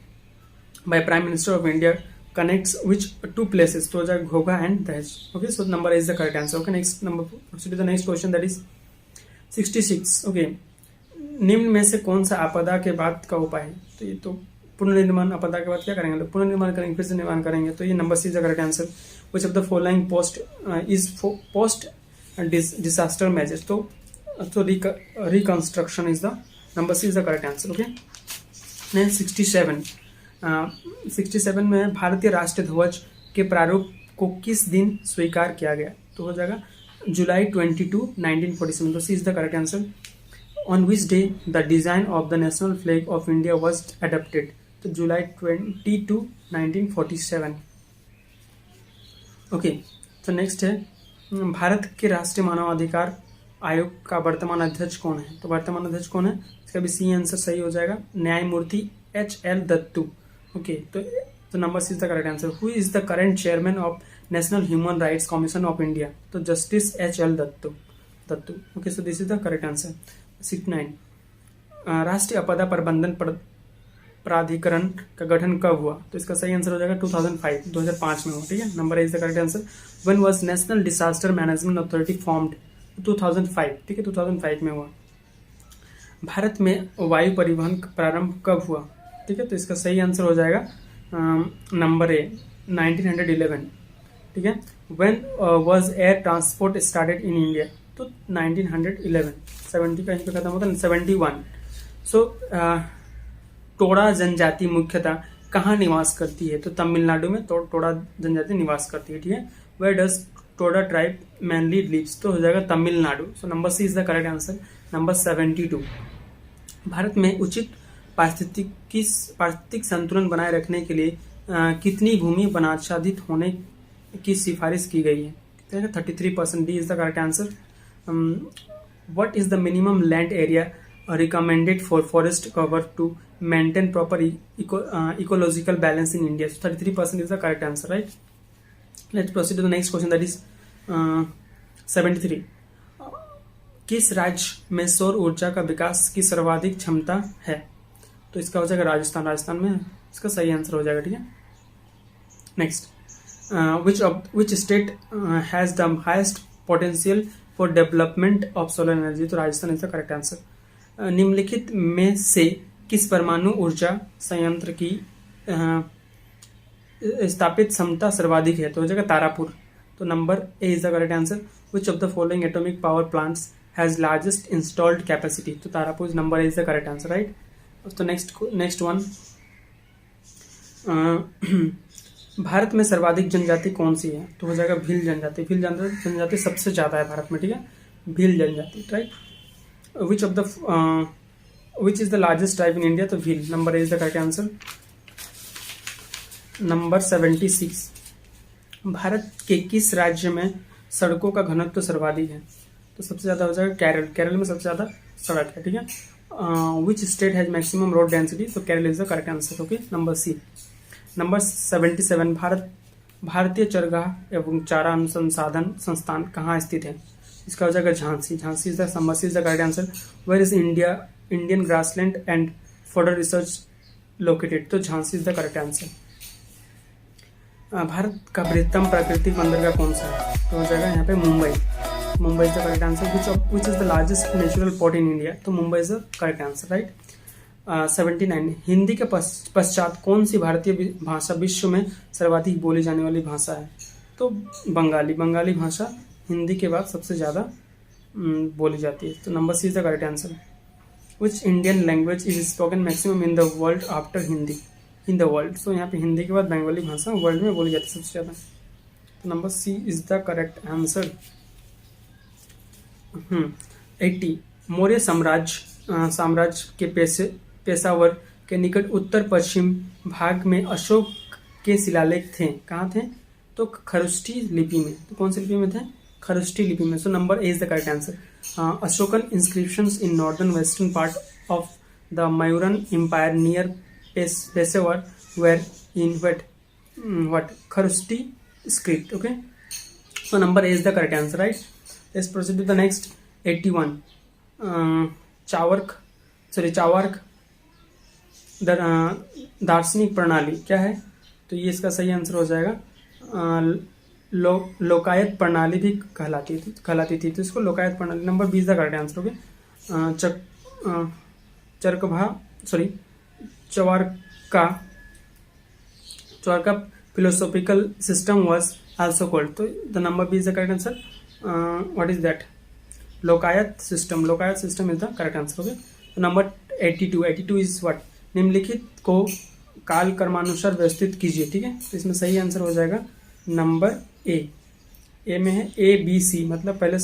by prime minister of India connects which two places? तो हो जाएगा Ghogha and Dahej, okay. So number is the correct answer, okay. Next number, proceed to the next question, that is 66, okay. निम्न में से कौन सा आपदा के बाद का उपाय है? तो ये तो पुनर्निर्माण। आपदा के बाद क्या करेंगे? तो पुनर्निर्माण करेंगे, फिर से निर्माण करेंगे। तो ये number C is the correct answer. Which of the following post disaster measures? तो reconstruction is the number C is the correct answer. Okay, next 67 में भारतीय राष्ट्रीय ध्वज के प्रारूप को किस दिन स्वीकार किया गया? तो हो जाएगा जुलाई 22, 1947। तो C is the correct answer. On which day the design of the national flag of India was adopted? तो जुलाई 22, 1947। ओके, तो नेक्स्ट है भारत के राष्ट्रीय मानवाधिकार आयोग का वर्तमान अध्यक्ष कौन है? तो वर्तमान अध्यक्ष कौन है? इसका भी सी आंसर सही हो जाएगा, न्यायमूर्ति HL दत्तू। ओके, तो number C is the correct answer. Who is the current chairman of national human rights commission of India? तो justice HL Dattu. Okay, so this is the correct answer. 69 राष्ट्रीय आपदा प्रबंधन प्राधिकरण का गठन कब हुआ? तो इसका सही आंसर हो जाएगा 2005 में हुआ। ठीक है, number is the correct answer. When was national disaster management authority formed? 2005। ठीक है, 2005 में हुआ। भारत में वायु परिवहन प्रारंभ कब हुआ? ठीक है, तो इसका सही आंसर हो जाएगा नंबर ए 1911। ठीक है, when was air transport started in India? तो 1911। 70 का यहीं पे खत्म होता है, 71। सो टोडा जनजाति मुख्यतः कहाँ निवास करती है? तो तमिलनाडु में टोडा जनजाति निवास करती है। ठीक है, where does Toda tribe mainly lives? तो हो जाएगा Tamil Nadu. So number C is the correct answer. Number 72 भारत में उचित पारिस्थितिक संतुलन बनाए रखने के लिए कितनी भूमि वनाच्छादित होने की सिफारिश की गई है? 33%। D is the correct answer. What is the minimum land area recommended for forest cover to maintain proper ecological balance in India? So 33% is the correct answer, right? Let's proceed to the next question, that is 73. किस राज्य में सौर ऊर्जा का विकास की सर्वाधिक क्षमता है? तो इसका हो जाएगा राजस्थान में इसका सही आंसर हो जाएगा। ठीक है, next which state has the highest potential for development of solar energy? तो Rajasthan is the correct answer. निम्नलिखित में से किस परमाणु ऊर्जा संयंत्र की स्थापित क्षमता सर्वाधिक है? तो हो जाएगा तारापुर। तो number A is the correct answer. Which of the following atomic power plants has largest installed capacity? तो Tarapur number A is the correct answer, right. तो नेक्स्ट वन भारत में सर्वाधिक जनजाति कौन सी है? तो हो जाएगा भील जनजाति। भील जनजाति सबसे ज्यादा है भारत में। ठीक है, भील जनजाति, right. Which is the largest tribe in India? तो Bhil number is the correct answer। Number 76 Bharat के किस राज्य में सड़कों का घनत्व सर्वाधिक है? तो सबसे ज्यादा हो जाएगा केरल में सबसे ज्यादा सड़क है। ठीक है, which state has maximum road density? तो Kerala is the correct answer। Okay, number C. Number 77 भारतीय चरगाह एवं चारा अनुसंधान संस्थान कहाँ स्थित है? इसका हो जाएगा Jhansi is the correct answer. Where is Indian grassland and fodder research located? तो Jhansi is the correct answer. Bharat का बृहत्तम प्राकृतिक बंदरगाह कौन सा है? तो हो जाएगा यहाँ पे Mumbai is the correct answer. Which is the largest natural port in India? तो Mumbai is the correct answer, right. 79 Hindi के पश्चात कौन सी भारतीय भाषा विश्व में सर्वाधिक बोली जाने वाली भाषा है? तो बंगाली भाषा हिंदी के बाद सबसे ज्यादा बोली जाती है। तो number C is the correct answer. Which Indian language is spoken maximum in the world after Hindi? In the world. So यहाँ पे हिंदी के बाद बंगाली भाषा वर्ल्ड में बोली जाती है सबसे ज्यादा। तो number C is the correct answer. 80 मौर्य साम्राज्य के पेशावर के निकट उत्तर पश्चिम भाग में अशोक के शिलालेख थे। कहाँ थे? तो खरुष्टी लिपि में। तो कौन सी लिपि में थे? खरुष्टी लिपि में। So number A is the correct answer. Ashokan inscriptions in northern western part of the Mauryan empire near Peshawar were in what Kharoshthi script. Okay, so number A is the correct answer, right. Let's proceed to the next 81 Charvaka दार्शनिक प्रणाली क्या है? तो ये इसका सही answer हो जाएगा लोकायत प्रणाली भी कहलाती थी। तो इसको लोकायत प्रणाली नंबर 20 का करेक्ट आंसर हो गया। Charvaka philosophical system was also called. तो the number 20 the correct answer. What is that? Lokayata system is the correct answer. हो गया। नंबर 82 इज व्हाट, निम्नलिखित को काल कर्मानुसार व्यवस्थित कीजिए, ठीक है। तो इसमें सही आंसर हो जाएगा नंबर ए में है ABC, मतलब पहले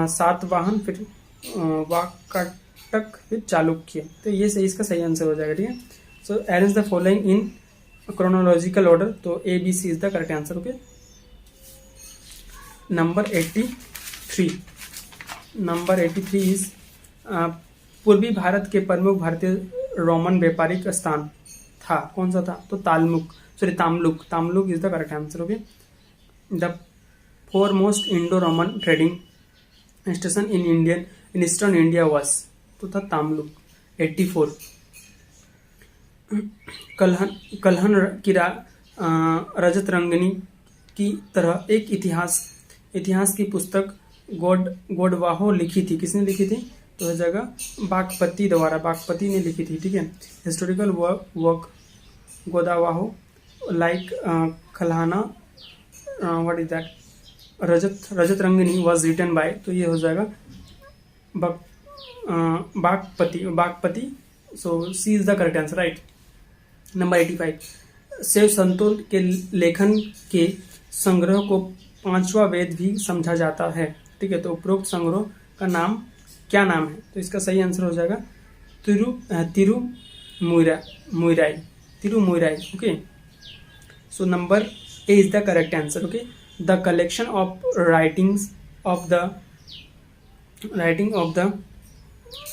सातवाहन, फिर वाकाटक, फिर चालुक्य, तो ये सही, इसका सही आंसर हो जाएगा, ठीक है। सो arrange the following in chronological order, तो ABC is the correct answer, okay. Number 83 is पूर्वी भारत के प्रमुख भारतीय रोमन व्यापारिक स्थान था, कौन सा था, तो Tamluk is the correct answer, okay. The foremost Indo Roman trading station in eastern India was, तो था तामलुक। 84 कल्हन की रजत रंगनी की तरह एक इतिहास की पुस्तक गोडवाहो लिखी थी, किसने लिखी थी, तो हर जगह बागपति ने लिखी थी, ठीक है। Historical work Gaudavaho like Kalhana, what is that, Rajatarangini was written by, तो ये हो जाएगा Vakpati, so C is the correct answer, right. Number 85 शिव संतों के लेखन के संग्रह को पांचवा वेद भी समझा जाता है, ठीक है। तो उपरोक्त संग्रह का क्या नाम है, तो इसका सही आंसर हो जाएगा Tirumurai, okay. So number A is the correct answer, okay. The collection of writings of the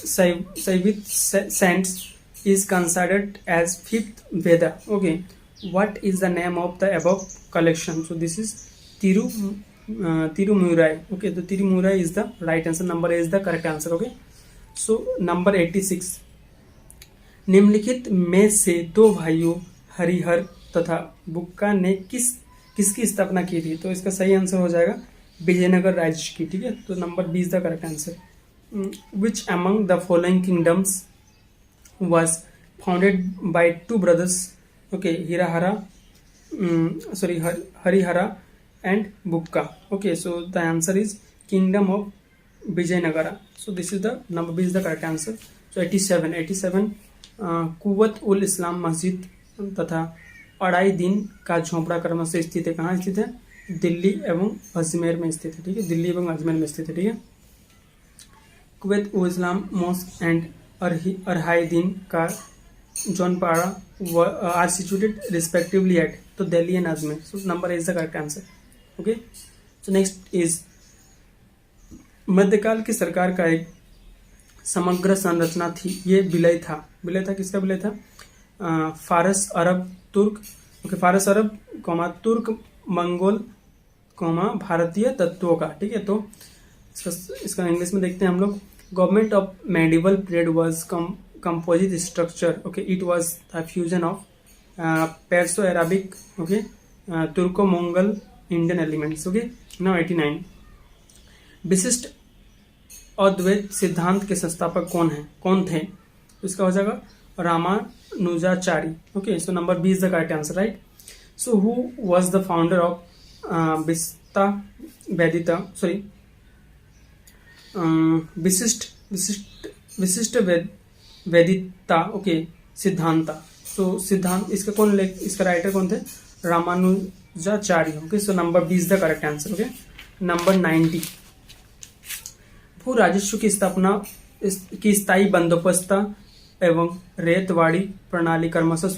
Saivit saints is considered as fifth Veda. Okay, what is the name of the above collection? So this is Tirumurai. Okay, so Tirumurai is the right answer. Number A is the correct answer. Okay, so number 86. निम्नलिखित में से दो भाइयों हरिहर तथा बुक्का ने किसकी स्थापना की थी, तो इसका सही आंसर हो जाएगा विजयनगर राज्य की, ठीक है। तो number B is the correct answer. Which among the following kingdoms was founded by two brothers? Okay, Harihara and Bukka. Okay, so the answer is Kingdom of Vijayanagara. So this is the number B is the correct answer. So 87 कुवत उल इस्लाम मस्जिद तथा अढ़ाई दिन का झोपड़ा क्रमशः स्थित है, कहाँ स्थित है, दिल्ली एवं अजमेर में स्थित है, ठीक है। दिल्ली एवं अजमेर में स्थित है, ठीक है। Kuwait ul Islam mosque and अढ़ाई दिन का जौनपाड़ा आर सिचुएटेड रिस्पेक्टिवली एट, तो Delhi and Ajmer, so number is the correct answer, okay. So next is मध्यकाल की सरकार का एक समग्र संरचना थी, ये विलय था, किसका विलय था, फारस अरब तुर्क, ओके, फारस अरब तुर्क मंगोल भारतीय तत्वों का, ठीक है। तो इसका इंग्लिश में देखते हैं हम लोग। Government of medieval period was composite structure, okay, it was the fusion of Perso Arabic, okay, Turko Mongol Indian elements, okay. Now 89 विशिष्ट अद्वैत सिद्धांत के संस्थापक कौन थे, तो इसका हो जाएगा Ramanujacharya, okay. So number B is the correct answer, right. So who was the founder of Vishishtadvaita, okay, Siddhanta, सो सिद्धांत इसका इसका राइटर कौन थे, Ramanujacharya, okay. So number B is the correct answer, okay. Number 90 भू राजस्व की स्थापना की स्थायी बंदोबस्त एवं रेतवाड़ी प्रणाली क्रमशः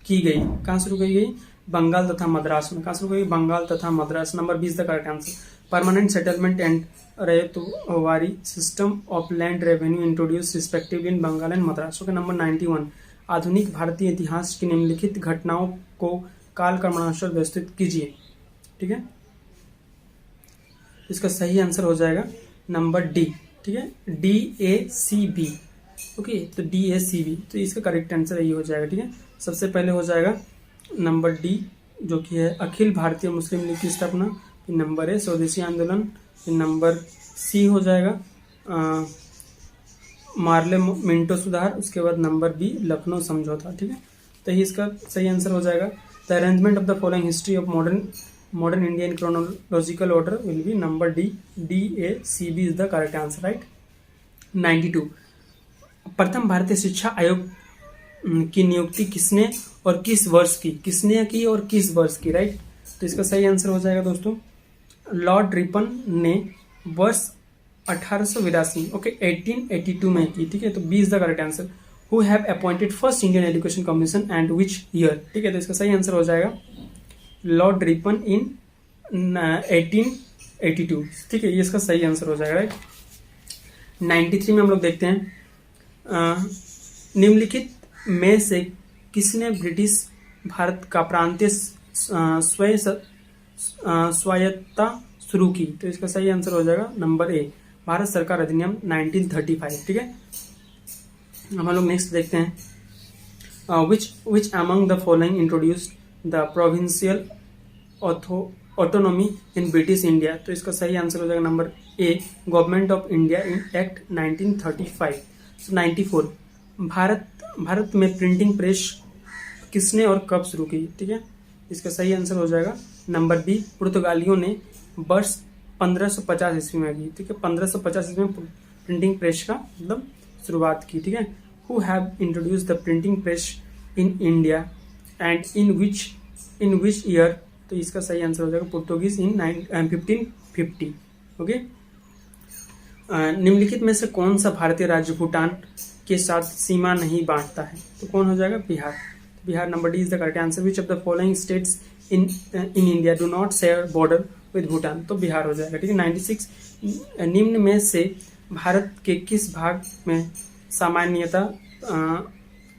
की गई, कहाँ शुरू की गई, बंगाल तथा मद्रास में, कहाँ शुरू की गई, बंगाल तथा Madras, number 20 the correct answer. Permanent settlement and Ryotwari system of land revenue introduce respectively in Bengal and Madras, okay. Number 91 आधुनिक भारतीय इतिहास की निम्नलिखित घटनाओं को काल क्रमानुसार व्यवस्थित कीजिए, ठीक है। इसका सही आंसर हो जाएगा नंबर डी, ठीक है, DACB, ओके। तो DACB, तो इसका करेक्ट आंसर यही हो जाएगा, ठीक है। सबसे पहले हो जाएगा नंबर डी, जो कि है अखिल भारतीय मुस्लिम लीग की स्थापना, फिर नंबर ए स्वदेशी आंदोलन, फिर नंबर सी हो जाएगा मार्ले मिंटो सुधार, उसके बाद नंबर बी लखनऊ समझौता, ठीक है। तो ये इसका सही आंसर हो जाएगा। The arrangement of the following history of modern Indian chronological order will be number D, DACB is the correct answer, right. 92 प्रथम भारतीय शिक्षा आयोग की नियुक्ति किसने और किस वर्ष की, किसने की और किस वर्ष की, राइट। तो इसका सही आंसर हो जाएगा दोस्तों लॉर्ड रिपन ने वर्ष 1882 ओके 1882 में की, ठीक है। तो B is the correct answer. Who have appointed first Indian education commission and which year, ठीक है। तो इसका सही आंसर हो जाएगा लॉर्ड रिपन इन 1882, ठीक है। ये इसका सही आंसर हो जाएगा, राइट। 93 में हम लोग देखते हैं निम्नलिखित में से किसने ब्रिटिश भारत का प्रांतीय स्वायत्तता शुरू की। तो इसका सही आंसर हो जाएगा नंबर ए भारत सरकार अधिनियम 1935, ठीक है। हम लोग नेक्स्ट देखते हैं which among the following introduced the provincial autonomy in British India. तो इसका सही आंसर हो जाएगा number A government of India in act 1935। 94 Bharat में प्रिंटिंग प्रेस किसने और कब शुरू की, ठीक है। इसका सही आंसर हो जाएगा नंबर बी पुर्तगालियों ने वर्ष 1550 ईस्वी में की, ठीक है। 1550 ईस्वी में प्रिंटिंग प्रेस का मतलब शुरुआत की, ठीक है। Who have introduce the printing press in India and in which year. तो इसका सही आंसर हो जाएगा पुर्तगीज इन 1550, ओके। निम्नलिखित में से कौन सा भारतीय राज्य भूटान के साथ सीमा नहीं बांटता है। तो कौन हो जाएगा Bihar. Bihar number D is the correct answer. Which of the following states in India do not share border with Bhutan. तो बिहार हो जाएगा, ठीक है। 96 निम्न में से भारत के किस भाग में सामान्यतः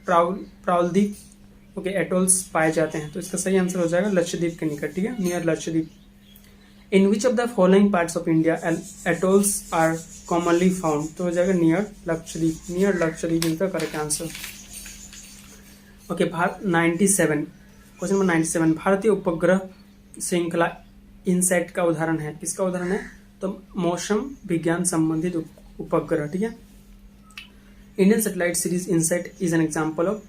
प्रावलद्वीप ओके एटोल्स पाए जाते हैं। तो इसका सही आंसर हो जाएगा लक्षद्वीप के निकट, ठीक है, near Lakshadweep. In which of the following parts of India atolls are commonly found. तो हो जाएगा near Lakshadweep, near Lakshadweep is the correct answer, okay. 97 question number 97 भारतीय उपग्रह श्रृंखला इनसेट का उदाहरण है, किसका उदाहरण है। तो मौसम विज्ञान संबंधित उपग्रह, ठीक है। Indian satellite series INSAT is an example of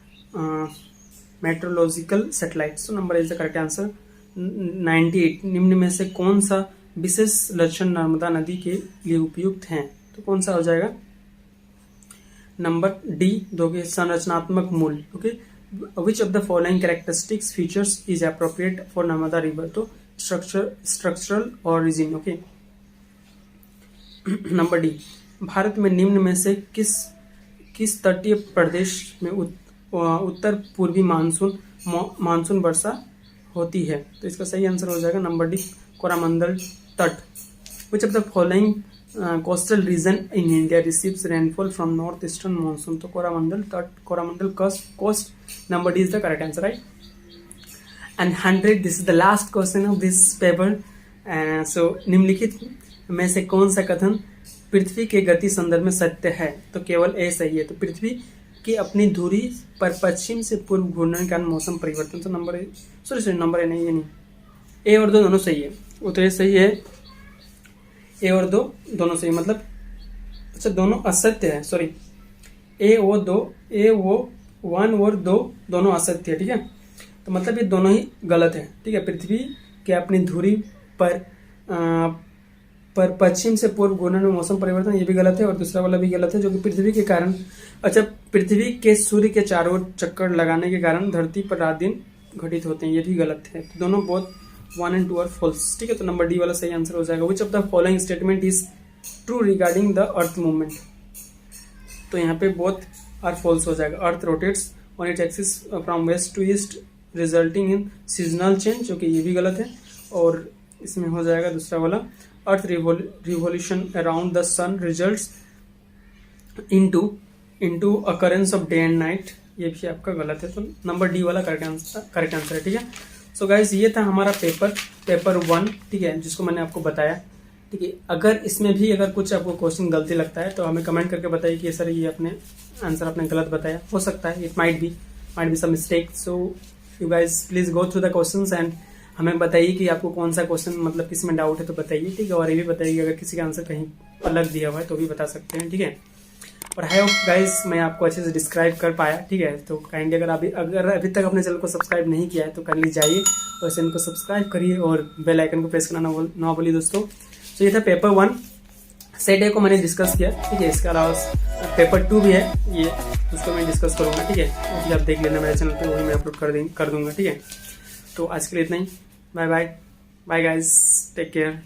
meteorological satellites. तो number is the correct answer. 98 निम्न में से कौन सा विशेष लक्षण नर्मदा नदी के लिए उपयुक्त हैं। तो कौन सा हो जाएगा नंबर डी दोगे संरचनात्मक मूल, ओके। Which of the following characteristics features is appropriate for Narmada river. तो structural origin, okay. Number D Bharat में निम्न में से किस तटीय प्रदेश में उत्तर पूर्वी मानसून वर्षा होती है। तो इसका सही आंसर हो जाएगा नंबर डी कोरामंडल तट। Which of the following coastal region in India receives rainfall from north eastern monsoon. तो कोरामंडल तट, Coromandel coast, number D is the correct answer, right. And 100 this is the last question of this paper. So निम्नलिखित में से कौन सा कथन पृथ्वी के गति संदर्भ में सत्य है। तो केवल ए सही है। तो पृथ्वी की अपनी धुरी पर पश्चिम से पूर्व घूमने के कारण मौसम परिवर्तन। तो नंबर ए नंबर ए नहीं, ये नहीं, ए और दो दोनों सही है। वो तो ये सही है, ए और दो दोनों सही, मतलब अच्छा दोनों असत्य है, सॉरी। ए वो 1 और 2 दोनों असत्य है, ठीक है। तो मतलब ये दोनों ही गलत है, ठीक है। पृथ्वी के अपनी धुरी पर पश्चिम से पूर्व घूमने में मौसम परिवर्तन, ये भी गलत है। और दूसरा वाला भी गलत है, जो कि पृथ्वी के कारण, अच्छा पृथ्वी के सूर्य के चारों ओर चक्कर लगाने के कारण धरती पर रात दिन घटित होते हैं, ये भी गलत है। तो दोनों बोथ 1 and 2 आर फॉल्स, ठीक है। तो नंबर डी वाला सही आंसर हो जाएगा। Which of the following statement is true regarding the earth movement. तो यहाँ पे बोथ आर फॉल्स हो जाएगा। Earth rotates on its axis from west to east resulting in seasonal change, जो कि ये भी गलत है। और इसमें हो जाएगा दूसरा वाला earth revolution around the sun results into occurrence of day and night, ये भी आपका गलत है। तो नंबर डी वाला करेक्ट आंसर है, ठीक है। सो गाइस ये था हमारा पेपर 1, ठीक है, जिसको मैंने आपको बताया, ठीक है। अगर इसमें भी अगर कुछ आपको क्वेश्चन गलती लगता है तो हमें कमेंट करके बताइए कि सर ये अपने आंसर आपने गलत बताया, हो सकता है, it might be some mistake. So you guys please go through the questions and हमें बताइए कि आपको कौन सा क्वेश्चन मतलब किस में डाउट है तो बताइए, ठीक है। और ये भी बताइए कि अगर किसी का आंसर कहीं अलग दिया हुआ है तो भी बता सकते हैं, ठीक है। और आई होप गाइस मैं आपको अच्छे से डिस्क्राइब कर पाया, ठीक है। तो काइंडली अगर अभी तक अपने चैनल को सब्सक्राइब नहीं किया है तो काइंडली जाइए और चैनल को सब्सक्राइब करिए और बेल आइकन को प्रेस करना ना भूलिए दोस्तों। तो ये था पेपर 1 सेट ए को मैंने डिस्कस किया, ठीक है। इसके अलावा पेपर 2 भी है, ये उसको मैं डिस्कस करूँगा, ठीक है। वो भी आप देख लेना मेरे चैनल पे, वही मैं अपलोड कर दूंगा, ठीक है। तो आज के लिए इतना ही। Bye bye, bye guys, take care.